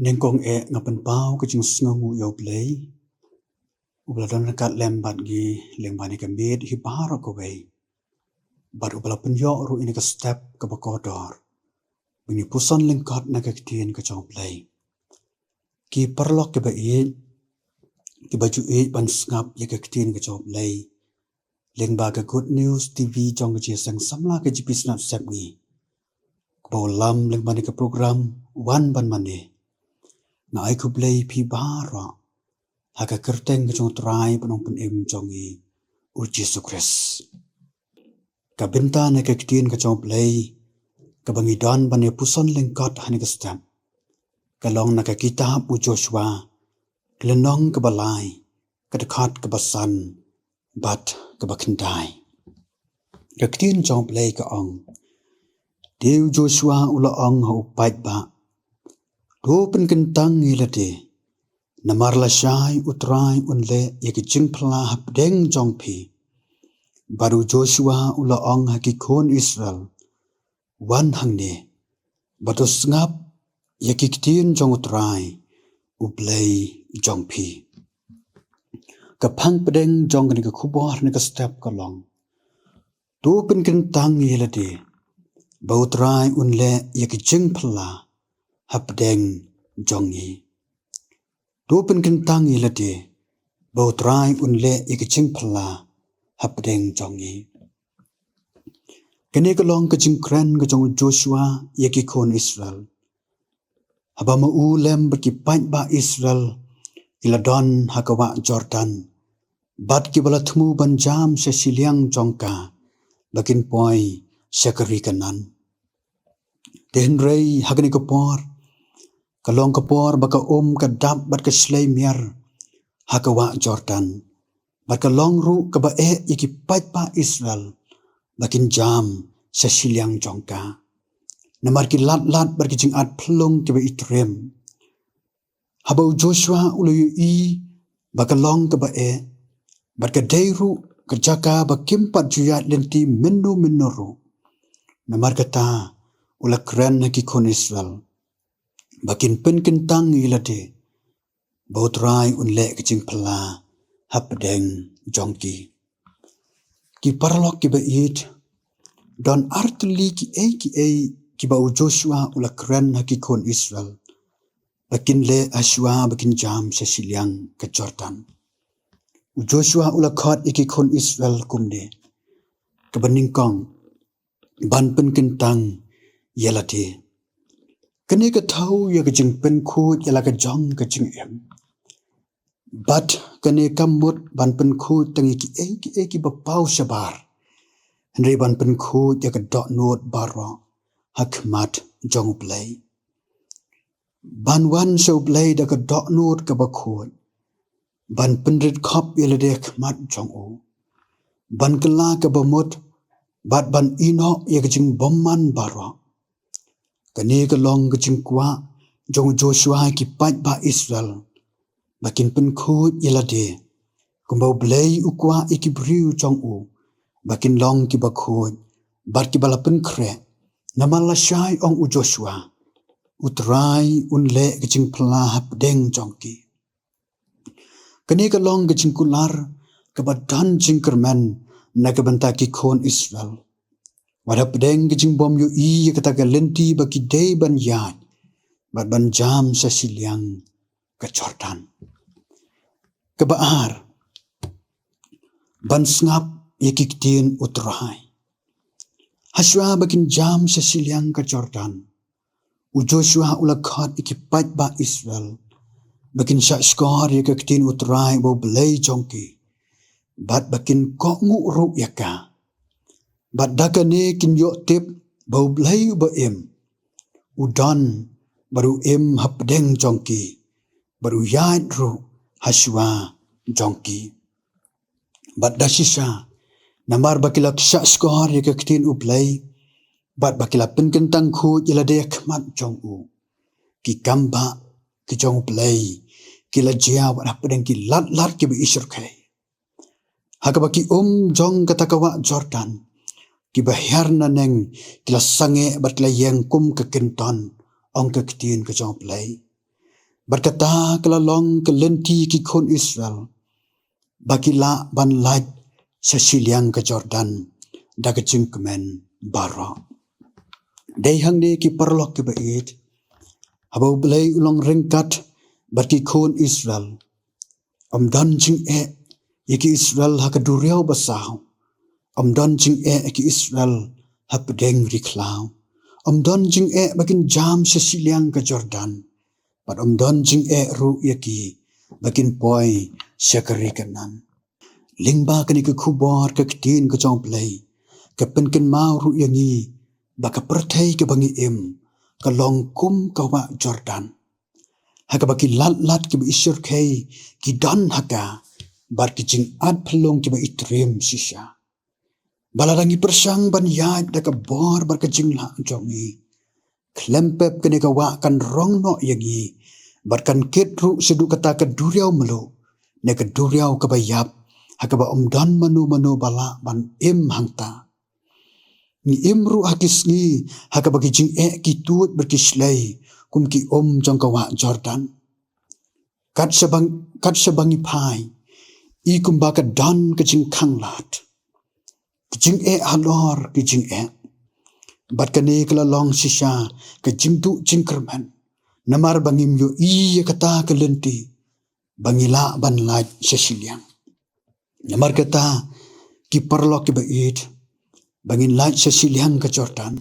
Nengkong ngapan pau ke jing sngamu yo play. Ubla don kat lembat gi lembani ke mid hi baro ko wei. Bar ubla penyo ru ini ke step ke bakodor. Bini puson lengkot na ke ketien ke jong play. Ki perlok ke bai ki baju ban ngap ye ke ketien ke jong play. Lengba ke Good News TV jong ke sang samla ke jipi snap sep ni. Kebau lam lembani ke program wan ban mane. Na ai ku play pi bara. Haka kerteng ke jong trai penong pen jongi u Jesu Kris. Ka benta na ke ketien ke jong play. Ka bangi don ban ye puson lengkot hani ke stem. Ka long na ke kitab u Joshua. Kelenong ke balai. Ka dekat ke basan. Bat ke bakendai. Ka ketien jong play ke ong. Deu Joshua ula ong ha upait ba. Do pen kentang ilade. Namar la syai utrai unle ye ke jing pla hap deng jong pi. Baru Joshua ula ong ha ki kon Israel. Wan hang ne. Batos ngap ye ki ketien jong utrai. Ublay jong pi. Kapang pedeng jong ni ke kubor ni ke step kalong. Do pen kentang ilade. Bau trai unle ye ke jing pla hap deng jong ni. Dopen kentang ilade, bau trai unle ikicing pala hapdeng jongi. Kene kelong kecing kren kejong Joshua yakikon Israel. Haba mau lem berkipat ba Israel iladon hakawa Jordan. Bat kibala temu banjam sesiliang jongka bakin poi syakari kanan. Dehen rei hagani kepor. Kalong kapor baka kadap bat ke slay miar hakawa Jordan. Bat kalong ru kaba iki pat pa Israel bakin jam sesiliang jongka. Namar ki lat barki jingat pelung kiba itrem. Habau Joshua uluyu baka long kaba bat ka deiru kejaka bakimpat juyat lenti menu ru. Namar kata ula keren hakikon Israel. Bakin pen kentang ilade. Baut rai unle kecing pela. Hapdeng jongki. Ki parlok ki bait. Don artuli ki ki bau Joshua ula keren hakikon Israel. Bakin le aswa bakin jam sesiliang ke Jordan. Joshua ula khot ikikon Israel kumde. Kebeningkong. Ban pen kentang yelade. Kene ke tahu ya ke jing pen khut ya la ke jong ke jing em. Bat kene kamut ban pen khut tangi ki bapau sabar. Henry ban pen khut ya ke dot not baro hakmat jong play. Ban wan so play da ke dot not ke bakhut. Ban penrit khop ya le dek mat jong o. Ban kela ke bamut bat ban ino ya ke jing bomman baro. Kene ke long ke jing kwa jong Joshua ki pat ba Israel. Bakin pen khut ilade. Kumbau blay ukwa ikibriu jong u. Bakin long ki bakhut. Bat ki balapen kre. Namala syai ong u Joshua. Utrai unle ke jing pela hapdeng jong ki. Kene ke long ke jing kular. Kebadan jing kermen. Na kebenta ki kon Israel. Wada pedeng kecing bom yu kata lenti bagi day ban yad. Bat ban jam sesiliang ke Jordan. Kebaar. Ban sngap yakiktin utrai. Haswa bakin jam sesiliang ke Jordan. U Joshua ula khat ikipat ba Israel. Bakin syak skor yakiktin utrai bau belay jongki. Bat bakin kok nguruk yaka. Bat dakane kin yok tip bau blay ba em. Udan baru em hapdeng jongki. Baru yad ru haswa jongki. Bat dasisa namar bakilak syak skor ya keketin u blay. Bat bakilak penkentang khut ila dek mat jong u. Ki kamba ki jong blay. Kila jia wat hapdeng ki lat ki bi isyur kai. Hakabaki jong katakawa Jordan. Kibahyar na neng kila sange bat kila yengkum ke kenton ong ke ketien ke jong play. berkata kelalong kelenti ki kon Israel bagi la ban laj sesiliang ke Jordan da ke jingkemen bara. Dei hang ni ki perlok ke bait habau belai ulang ringkat bagi kon Israel om dan jing iki Israel ha keduriau basau om dan jing iki Israel ha pedeng riklau om dan jing bakin jam sesiliang ke Jordan pat om dan jing ru yaki bakin poi syakari kanan lingba kani ke kubar ke ketin ke jong play ke penken mau ru yangi baka pertai ke bangi ke long kum ka wa Jordan haka baki lat ke isur kai ki dan haka bar ki jing ad pelong ke ba itrim sisha balarangi persang ban yad da ka bor bar ke jing la jongi klempep kene ka wa kan rong no yangi barkan ketru sedu kata ke duriau melo ne ke duriau ke bayap haka ba dan manu bala ban hangta ni imru hakis ni haka bagi jing ki tuut berkislai kum ki jong ka wa Jordan kat sabangi pai i kum ba ka dan ke jing kanglat jing halor ki jing bat kane kala long sisha ke jing tu jing kerman namar bangim yo kata kelenti bangila ban laj sesiliang namar kata ki perlo ki bait bangin laj sesiliang ke Jordan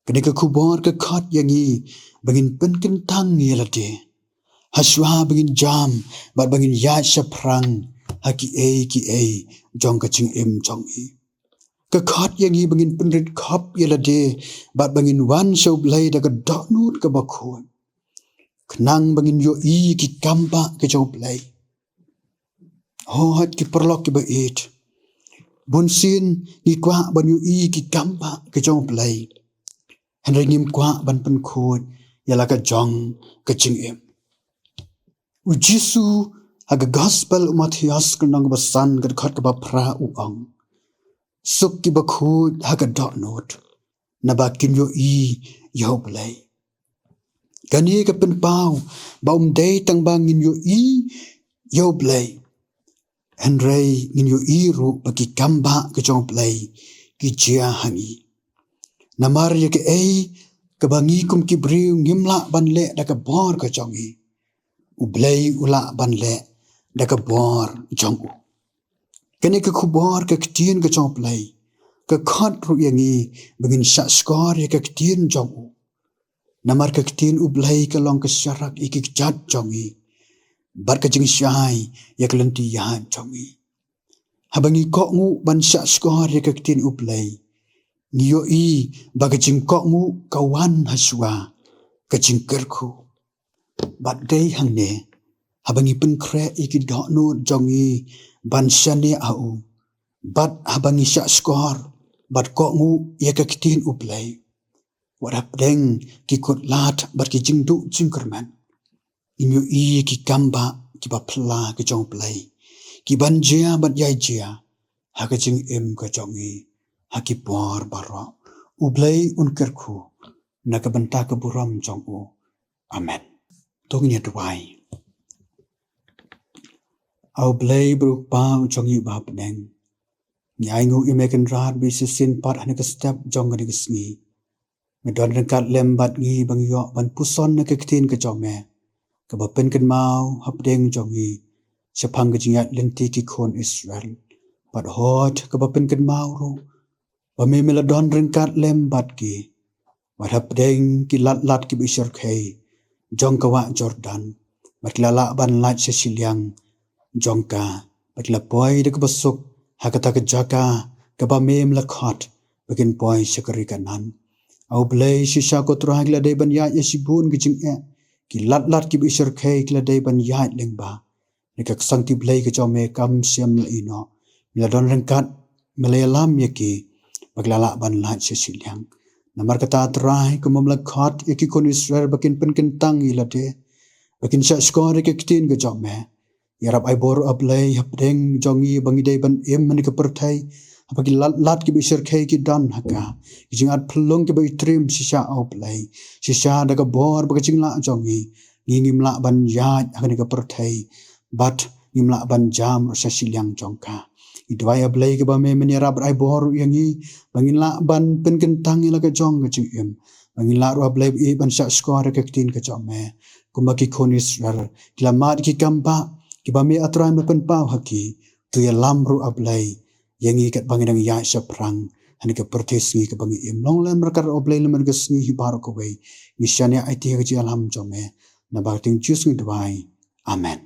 kene ke kubor ke khat yangi bangin penken tang yelade haswa bangin jam bat bangin ya saprang haki jong ka ching jong ke khat yangi bangin penrit khap yelade bat bangin wan so blai da ka daknut ke bakhon kenang bangin yo ki kamba ke jong play hat ki perlok ki bait bunsin ni kwa ban yo ki kamba ke jong play henry ngim kwa ban pen khot yala ka jong ke ching u jisu aga gospel Matthias kenang basan ke khat ka ba pra uang suk ki bakhut haga dot note na ba kin yo yo play kani ka pen pau baum dei tang bang in yo play Henry ngin yo ru bagi kamba ke jong play ki jia hangi namar ye ke ke bangi kum ki briu ngimla ban le da ka bor ka jongi u play ula ban le da ka bor jong u kene ke kubor ke ketin ke jong play ke khat ru yangi bangin sha skor ye ke ketin jong u namar ke ketin u play ke long ke syarak iki jat jongi bar ke jing syai ye ke lenti ya jongi habangi ko ngu ban sha skor ye ke ketin u play ngiyo bagi jing ko ngu kawan haswa ke jing kerku bat dei hangne habangi pen kre iki dok nu jongi ban shane au bat habangi sha skor bat ko ngu ye ke ketin u play warap deng ki kot lat bat ki jing du jing kerman inyo ki kamba ki ba pla ki jong play ki ban jia bat yai jia ha ke jing ka jongi ha ki por baro u play un kerku na ka banta ka buram jong u amen tong nya duai au play bru pa jongi ba deng nyai ngu imekan rat bi sin pat han ka step jong ga sngi medon rengkat lembat ngi bang yo ban puson na ke ketin ke jome ke bapen ken mau hapdeng jongi sepang ke jingat lenti ki kon Israel pat hot ke bapen ken mau ru bame meladon rengkat lembat ki wat hapdeng ki lat ki bisar khai jong ka wa Jordan mat lala ban lat sesiliang jong ka pat la poi de ke besuk hakata ke jaka ke bame melakhat bakin poi sekari kanan au blai shisha ko trahag la dei ban ya yesibun gijing ki lat ki bisar khai la dei ban ya lengba ne ka sang ti blai ke chome kam siam la ino la don rengkat malayalam yeki baglala ban la sesiliang namar kata trai ko mamla khat yeki kon Israel bakin pen tang ila de bakin sha skor ke kitin ke chome yarap ai bor ablai hapdeng jongi bangi dei ban ne ka perthai apagi lat ki bisar khai ki dan haka jing at phlong ki bai trim shisha au play shisha daga bor baga jingla jongi ngimla ban yat akan ka perthai bat ngimla ban jam ro sasilyang jongka idwaya blai ke ba me menira brai bor yangi bangila ban penkentang ila ka jong ka jim bangila ro blai e ban sa skor ka tin ka jome kumaki khon Israel kilamat ki kamba ki ba me atran pen pau haki tu ya lamru ablai yangi kat bangidang ya saprang hani ka pertesi ka bangi im long len merkar oblai lemar ka sngi hibar ko wei misyanya IT ka ji alham jome na ba ting chus ngi dwai amen